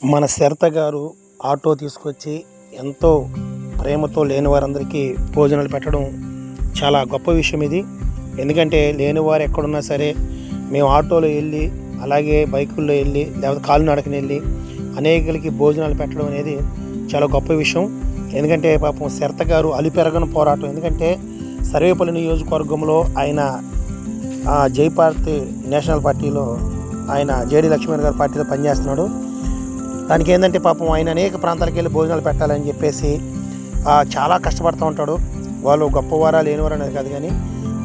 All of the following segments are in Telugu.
మన శరత గారు ఆటో తీసుకొచ్చి ఎంతో ప్రేమతో లేని వారందరికీ భోజనాలు పెట్టడం చాలా గొప్ప విషయం ఇది. ఎందుకంటే లేనివారు ఎక్కడున్నా సరే మేము ఆటోలో వెళ్ళి, అలాగే బైకుల్లో వెళ్ళి, లేకపోతే కాలినడకన వెళ్ళి అనేకులకి భోజనాలు పెట్టడం అనేది చాలా గొప్ప విషయం. ఎందుకంటే పాపం శరత గారు అలిపెరగని పోరాటం. ఎందుకంటే సర్వేపల్లి నియోజకవర్గంలో ఆయన జైపార్టీ నేషనల్ పార్టీలో ఆయన జేడి లక్ష్మణ్ గారి పార్టీలో పనిచేస్తున్నాడు. దానికి ఏంటంటే పాపం ఆయన అనేక ప్రాంతాలకు వెళ్ళి భోజనాలు పెట్టాలని చెప్పేసి చాలా కష్టపడుతూ ఉంటాడు. వాళ్ళు గొప్పవారా లేనివారు అనేది కాదు, కానీ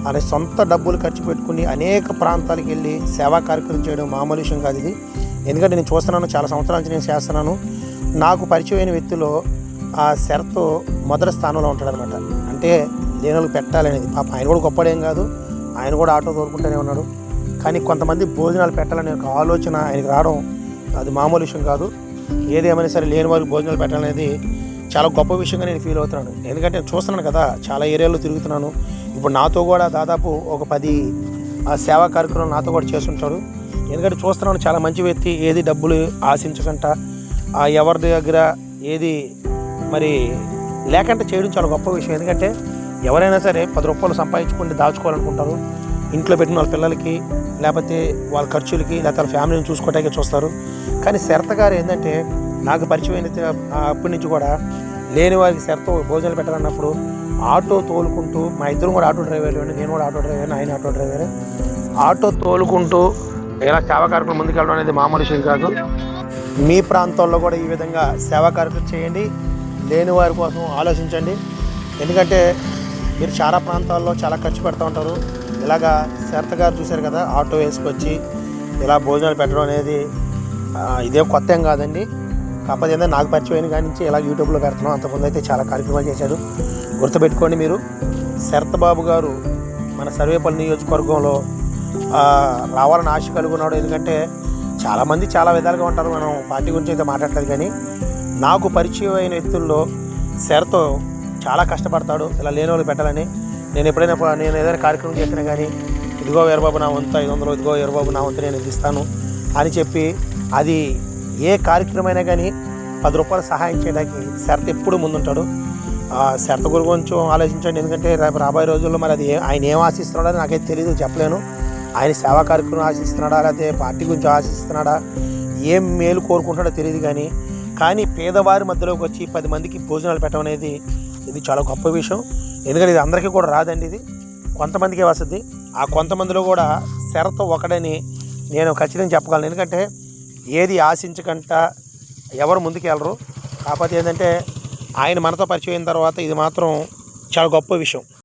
ఆయన సొంత డబ్బులు ఖర్చు పెట్టుకుని అనేక ప్రాంతాలకు వెళ్ళి సేవా కార్యక్రమం చేయడం మామూలు విషయం కాదు ఇది. ఎందుకంటే నేను చూస్తున్నాను, చాలా సంవత్సరాల నుంచి నేను చేస్తున్నాను. నాకు పరిచయమైన వ్యక్తిలో ఆ శరత్ మొదటి స్థానంలో ఉంటాడనమాట. అంటే లేనోళ్ళకి పెట్టాలనేది. పాప ఆయన కూడా గొప్పడేం కాదు, ఆయన కూడా ఆటో తోలుకుంటూనే ఉన్నాడు. కానీ కొంతమంది భోజనాలు పెట్టాలనే ఒక ఆలోచన ఆయనకు రావడం అది మామూలు విషయం కాదు. ఏదేమైనా సరే లేని వారికి భోజనాలు పెట్టాలనేది చాలా గొప్ప విషయంగా నేను ఫీల్ అవుతున్నాను. ఎందుకంటే నేను చూస్తున్నాను కదా, చాలా ఏరియాలో తిరుగుతున్నాను. ఇప్పుడు నాతో కూడా దాదాపు ఒక 10 సేవా కార్యక్రమం నాతో కూడా చేస్తుంటాడు. ఎందుకంటే చూస్తున్నాను, చాలా మంచి వ్యక్తి. ఏది డబ్బులు ఆశించకుండా ఎవరి దగ్గర ఏది మరి లేకంటే చేయడం చాలా గొప్ప విషయం. ఎందుకంటే ఎవరైనా సరే 10 రూపాయలు సంపాదించుకుంటే దాచుకోవాలనుకుంటారు. ఇంట్లో పెట్టిన వాళ్ళ పిల్లలకి, లేకపోతే వాళ్ళ ఖర్చులకి, లేకపోతే వాళ్ళ ఫ్యామిలీని చూసుకోవటానికి చూస్తారు. కానీ శరత గారు ఏంటంటే నాకు పరిచయం అప్పటి నుంచి కూడా లేని వారికి శరత భోజనాలు పెట్టాలన్నప్పుడు ఆటో తోలుకుంటూ, మా ఇద్దరం కూడా ఆటో డ్రైవర్లు అండి, నేను కూడా ఆటో డ్రైవర్, ఆయన ఆటో డ్రైవరే, ఆటో తోలుకుంటూ ఇలా సేవా కార్యక్రమం ముందుకెళ్ళడం అనేది మామూలు విషయం కాదు. మీ ప్రాంతాల్లో కూడా ఈ విధంగా సేవా కార్యక్రమం చేయండి, లేని వారి కోసం ఆలోచించండి. ఎందుకంటే మీరు చాలా ప్రాంతాల్లో చాలా ఖర్చు పెడుతూ ఉంటారు. ఇలాగా శరత గారు చూశారు కదా, ఆటో వేసుకొచ్చి ఇలా భోజనాలు పెట్టడం అనేది ఇదే కొత్త ఏం కాదండి. కాకపోతే ఏంటంటే నాకు పరిచయం కాడి నుంచి ఇలా యూట్యూబ్లో పెడుతున్నాం. అంతకుముందు అయితే చాలా కార్యక్రమాలు చేశారు. గుర్తుపెట్టుకోండి మీరు. శరత్ బాబు గారు మన సర్వేపల్లి నియోజకవర్గంలో రావాలని ఆశ కలుగున్నాడు. ఎందుకంటే చాలామంది చాలా విధాలుగా ఉంటారు. మనం పార్టీ గురించి అయితే మాట్లాడలేదు, కానీ నాకు పరిచయం అయిన వ్యక్తుల్లో శరత్ చాలా కష్టపడతాడు ఇలా లేని వాళ్ళు పెట్టాలని. నేను ఏదైనా కార్యక్రమం చేసినా కానీ ఇదిగో వీరబాబు నా వంతు 500, ఇదిగో వీరబాబు నా వంతు నేను ఇస్తాను అని చెప్పి, అది ఏ కార్యక్రమం అయినా కానీ 10 రూపాయలు సహాయం చేయడానికి శరత్ ఎప్పుడు ముందుంటాడు. శరత్ గురి కొంచెం ఆలోచించండి. ఎందుకంటే రేపు రాబోయే రోజుల్లో మరి అది ఆయన ఏం ఆశిస్తున్నాడో నాకైతే తెలియదు, చెప్పలేను. ఆయన సేవా కార్యక్రమం ఆశిస్తున్నాడా, లేకపోతే పార్టీ గురించి ఆశిస్తున్నాడా, ఏం మేలు కోరుకుంటాడో తెలియదు. కానీ పేదవారి మధ్యలోకి వచ్చి 10 మందికి భోజనాలు పెట్టడం అనేది ఇది చాలా గొప్ప విషయం. ఎందుకంటే ఇది అందరికీ కూడా రాదండి, ఇది కొంతమందికే వస్తుంది. ఆ కొంతమందిలో కూడా శరత్ ఒకడని నేను ఖచ్చితంగా చెప్పగలను. ఎందుకంటే ఏది ఆశించకుండా ఎవరు ముందుకు వెళ్ళరు. కాకపోతే ఏంటంటే ఆయన మనతో పరిచయం అయిన తర్వాత ఇది మాత్రం చాలా గొప్ప విషయం.